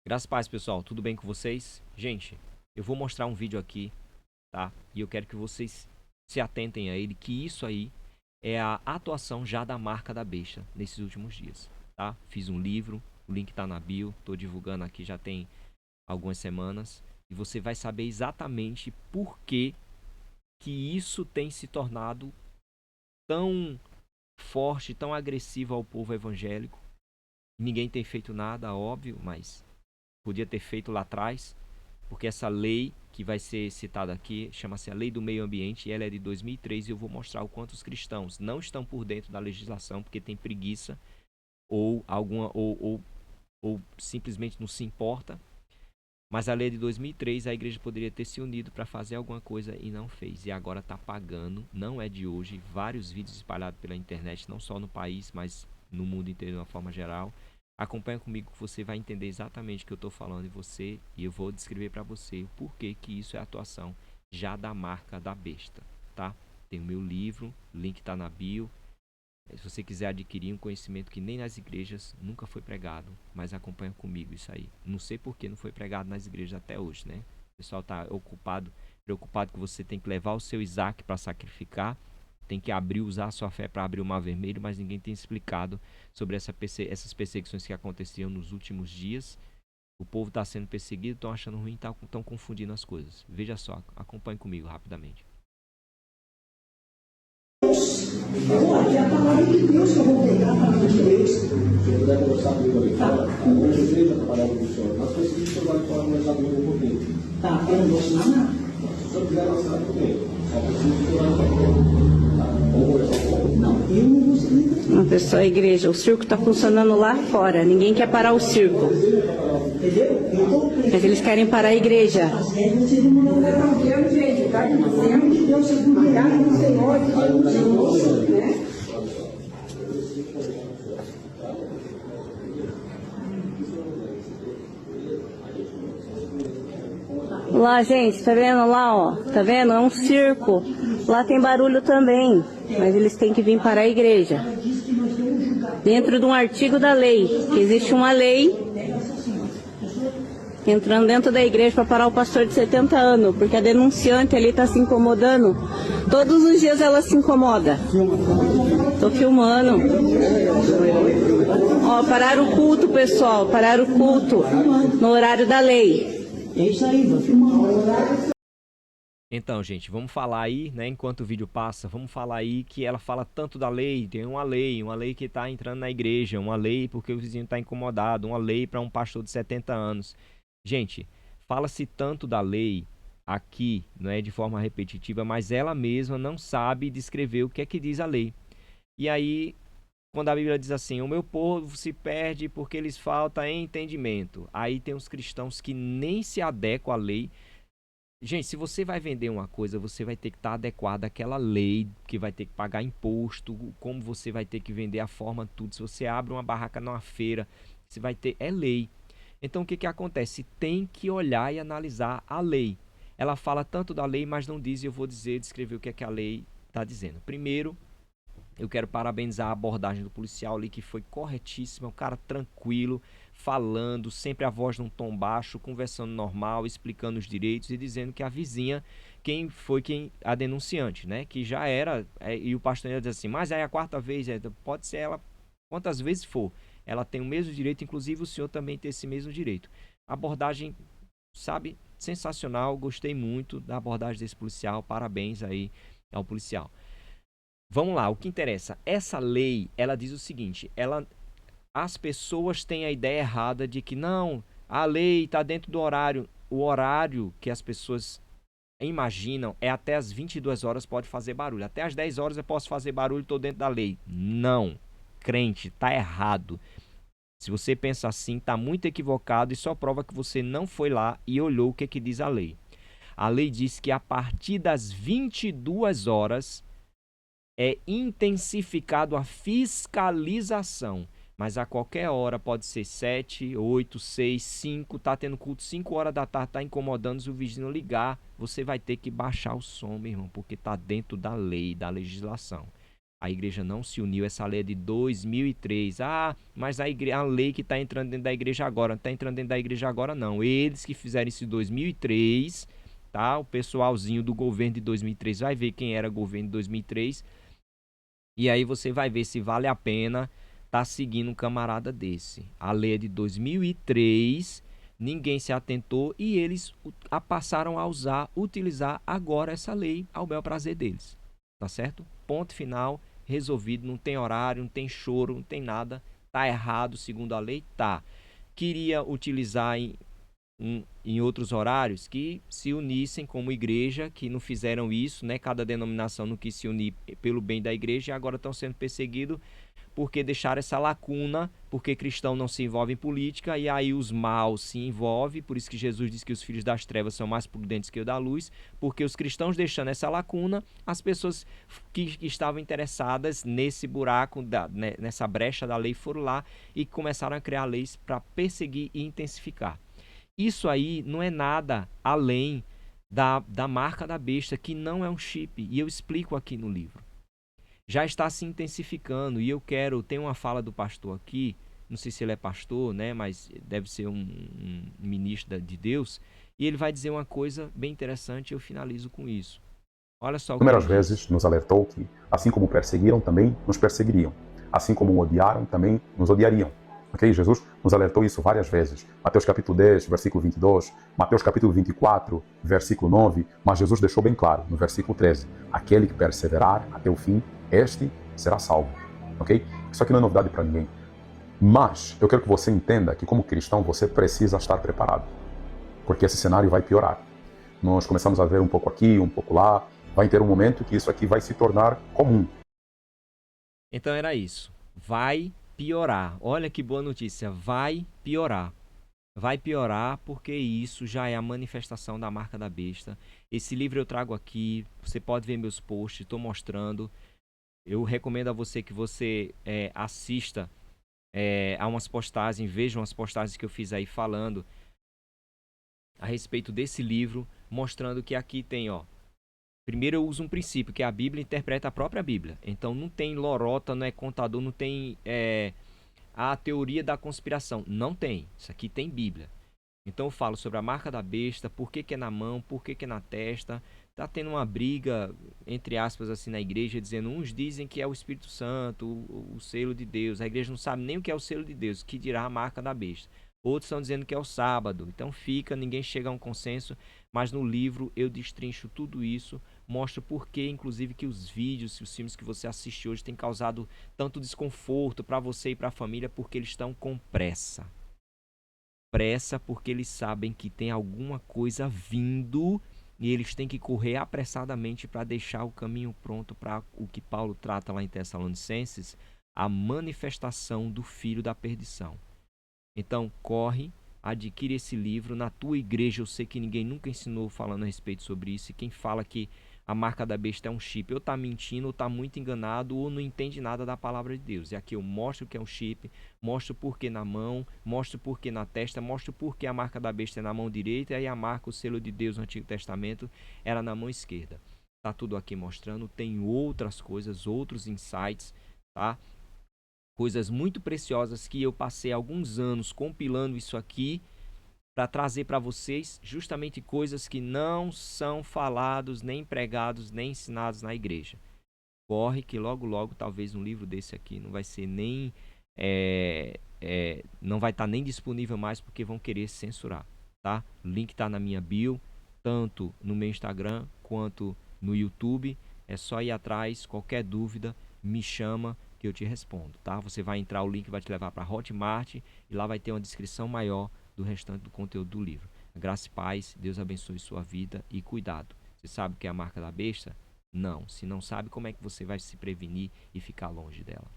Graças a paz, pessoal. Tudo bem com vocês? Gente, eu vou mostrar um vídeo aqui, tá? E eu quero que vocês se atentem a ele, que isso aí é a atuação já da marca da besta nesses últimos dias, tá? Fiz um livro, o link tá na bio, tô divulgando aqui já tem algumas semanas. E você vai saber exatamente por que isso tem se tornado tão forte, tão agressivo ao povo evangélico. Ninguém tem feito nada, óbvio, mas podia ter feito lá atrás, porque essa lei que vai ser citada aqui chama-se a Lei do Meio Ambiente e ela é de 2003 e eu vou mostrar o quanto os cristãos não estão por dentro da legislação porque tem preguiça ou alguma ou simplesmente não se importa. Mas a lei de 2003 a igreja poderia ter se unido para fazer alguma coisa e não fez. E agora está pagando, não é de hoje, vários vídeos espalhados pela internet, não só no país, mas no mundo inteiro de uma forma geral. Acompanha comigo que você vai entender exatamente o que eu estou falando e eu vou descrever para você o porquê que isso é atuação já da marca da besta, tá? Tem o meu livro, o link está na bio. Se você quiser adquirir um conhecimento que nem nas igrejas nunca foi pregado, mas acompanha comigo isso aí. Não sei por que não foi pregado nas igrejas até hoje, né? O pessoal está preocupado que você tem que levar o seu Isaac para sacrificar, tem que usar a sua fé para abrir o mar vermelho, mas ninguém tem explicado sobre essas perseguições que aconteciam nos últimos dias. O povo está sendo perseguido, estão achando ruim, estão confundindo as coisas. Veja só, acompanhe comigo rapidamente. Olha, a palavra de Deus que eu vou pegar, a palavra de Deus. Se eu puder conversar comigo ali fora, eu vejo a palavra do Senhor. Mas foi isso que eu vou conversar comigo um pouquinho. Tá, eu não vou ensinar nada. Se o senhor quiser lançar comigo, só preciso que eu lançar comigo. Vamos conversar um pouco? Não, eu não vou ensinar. Não, pessoal, igreja, o circo está funcionando lá fora. Ninguém quer parar o circo. Entendeu? Mas eles querem parar a igreja. As regras de não é problema, gente. Tá dizendo que Deus é do lugar do Senhor, né? Lá, gente, tá vendo lá, ó? Tá vendo? É um circo. Lá tem barulho também. Mas eles têm que vir parar a igreja. Dentro de um artigo da lei. Que existe uma lei entrando dentro da igreja para parar o pastor de 70 anos. Porque a denunciante ali tá se incomodando. Todos os dias ela se incomoda. Tô filmando. Ó, pararam o culto, pessoal. Pararam o culto no horário da lei. É isso aí, vou filmar. Então, gente, vamos falar aí, né, enquanto o vídeo passa, vamos falar aí que ela fala tanto da lei, tem uma lei que está entrando na igreja, uma lei porque o vizinho está incomodado, uma lei para um pastor de 70 anos. Gente, fala-se tanto da lei aqui, não é de forma repetitiva, mas ela mesma não sabe descrever o que é que diz a lei. E aí, quando a Bíblia diz assim, o meu povo se perde porque lhes falta entendimento, aí tem os cristãos que nem se adequam à lei. Gente, se você vai vender uma coisa, você vai ter que estar adequado àquela lei, que vai ter que pagar imposto, como você vai ter que vender a forma, tudo. Se você abre uma barraca numa feira, você vai ter... É lei. Então, o que acontece? Tem que olhar e analisar a lei. Ela fala tanto da lei, mas não diz, e eu vou descrever o que é que a lei está dizendo. Primeiro, eu quero parabenizar a abordagem do policial ali, que foi corretíssima, um cara tranquilo, falando, sempre a voz num tom baixo, conversando normal, explicando os direitos e dizendo que a vizinha, a denunciante, né, que já era, e o pastor ia dizer assim, mas aí a quarta vez, pode ser ela quantas vezes for, ela tem o mesmo direito, inclusive o senhor também tem esse mesmo direito. Abordagem, sabe, sensacional, gostei muito da abordagem desse policial, parabéns aí ao policial. Vamos lá, o que interessa, essa lei, ela diz o seguinte, as pessoas têm a ideia errada de que não, a lei está dentro do horário, o horário que as pessoas imaginam é até as 22 horas pode fazer barulho, até as 10 horas eu posso fazer barulho, estou dentro da lei. Não, crente, está errado. Se você pensa assim, está muito equivocado e só prova que você não foi lá e olhou o que diz a lei. A lei diz que a partir das 22 horas é intensificado a fiscalização, mas a qualquer hora, pode ser 7, 8, 6, 5, tá tendo culto 5 horas da tarde, tá incomodando, se o vizinho ligar, você vai ter que baixar o som, meu irmão, porque tá dentro da lei, da legislação. A igreja não se uniu, essa lei é de 2003. Ah, mas a lei que está entrando dentro da igreja agora, não está entrando dentro da igreja agora não. Eles que fizeram isso em 2003, tá? O pessoalzinho do governo de 2003 vai ver quem era governo de 2003. E aí você vai ver se vale a pena tá seguindo um camarada desse. A lei é de 2003, ninguém se atentou e eles passaram a utilizar agora essa lei ao bel prazer deles. Tá certo? Ponto final, resolvido, não tem horário, não tem choro, não tem nada. Tá errado segundo a lei? Tá. Queria utilizar em outros horários, que se unissem como igreja, que não fizeram isso, né? Cada denominação não quis se unir pelo bem da igreja e agora estão sendo perseguidos porque deixaram essa lacuna, porque cristão não se envolve em política e aí os maus se envolvem, por isso que Jesus diz que os filhos das trevas são mais prudentes que os da luz, porque os cristãos deixando essa lacuna, as pessoas que estavam interessadas nesse buraco, nessa brecha da lei foram lá e começaram a criar leis para perseguir e intensificar. Isso aí não é nada além da marca da besta, que não é um chip, e eu explico aqui no livro. Já está se intensificando e tem uma fala do pastor aqui, não sei se ele é pastor, né, mas deve ser um ministro de Deus, e ele vai dizer uma coisa bem interessante e eu finalizo com isso. Olha só o que Inúmeras ele diz. vezes nos alertou que, assim como perseguiram, também nos perseguiriam. Assim como odiaram, também nos odiariam. Okay? Jesus nos alertou isso várias vezes. Mateus capítulo 10, versículo 22, Mateus capítulo 24, versículo 9, mas Jesus deixou bem claro, no versículo 13, aquele que perseverar até o fim, este será salvo. Okay? Isso aqui não é novidade para ninguém. Mas eu quero que você entenda que, como cristão, você precisa estar preparado. Porque esse cenário vai piorar. Nós começamos a ver um pouco aqui, um pouco lá. Vai ter um momento que isso aqui vai se tornar comum. Então era isso. Vai piorar. Olha que boa notícia. Vai piorar. Vai piorar porque isso já é a manifestação da marca da besta. Esse livro eu trago aqui. Você pode ver meus posts. Estou mostrando. Eu recomendo a você que você assista a umas postagens. Veja umas postagens que eu fiz aí falando a respeito desse livro. Mostrando que aqui tem, ó. Primeiro eu uso um princípio, que a Bíblia interpreta a própria Bíblia. Então não tem lorota, não é contador, não tem a teoria da conspiração. Não tem. Isso aqui tem Bíblia. Então eu falo sobre a marca da besta, por que é na mão, por que é na testa. Tá tendo uma briga, entre aspas, assim na igreja, dizendo, uns dizem que é o Espírito Santo, o selo de Deus. A igreja não sabe nem o que é o selo de Deus, que dirá a marca da besta. Outros estão dizendo que é o sábado. Então ninguém chega a um consenso, mas no livro eu destrincho tudo isso, mostro por que, inclusive, que os vídeos, os filmes que você assiste hoje têm causado tanto desconforto para você e para a família, porque eles estão com pressa. Pressa porque eles sabem que tem alguma coisa vindo e eles têm que correr apressadamente para deixar o caminho pronto para o que Paulo trata lá em Tessalonicenses, a manifestação do filho da perdição. Então, corre, adquire esse livro. Na tua igreja, eu sei que ninguém nunca ensinou falando a respeito sobre isso. E quem fala que a marca da besta é um chip, ou está mentindo, ou está muito enganado, ou não entende nada da palavra de Deus. E aqui eu mostro o que é um chip, mostro por que na mão, mostro por que na testa, mostro por que a marca da besta é na mão direita e a marca, o selo de Deus no Antigo Testamento, era na mão esquerda. Está tudo aqui mostrando. Tem outras coisas, outros insights, tá? Coisas muito preciosas que eu passei alguns anos compilando isso aqui para trazer para vocês justamente coisas que não são falados, nem pregados, nem ensinados na igreja. Corre que logo, logo, talvez um livro desse aqui não vai ser nem... não vai estar nem disponível mais porque vão querer censurar, tá? O link está na minha bio, tanto no meu Instagram quanto no YouTube. É só ir atrás, qualquer dúvida, me chama que eu te respondo, tá? Você vai entrar, o link vai te levar para Hotmart e lá vai ter uma descrição maior do restante do conteúdo do livro. Graça e paz, Deus abençoe sua vida e cuidado. Você sabe o que é a marca da besta? Não. Se não sabe, como é que você vai se prevenir e ficar longe dela?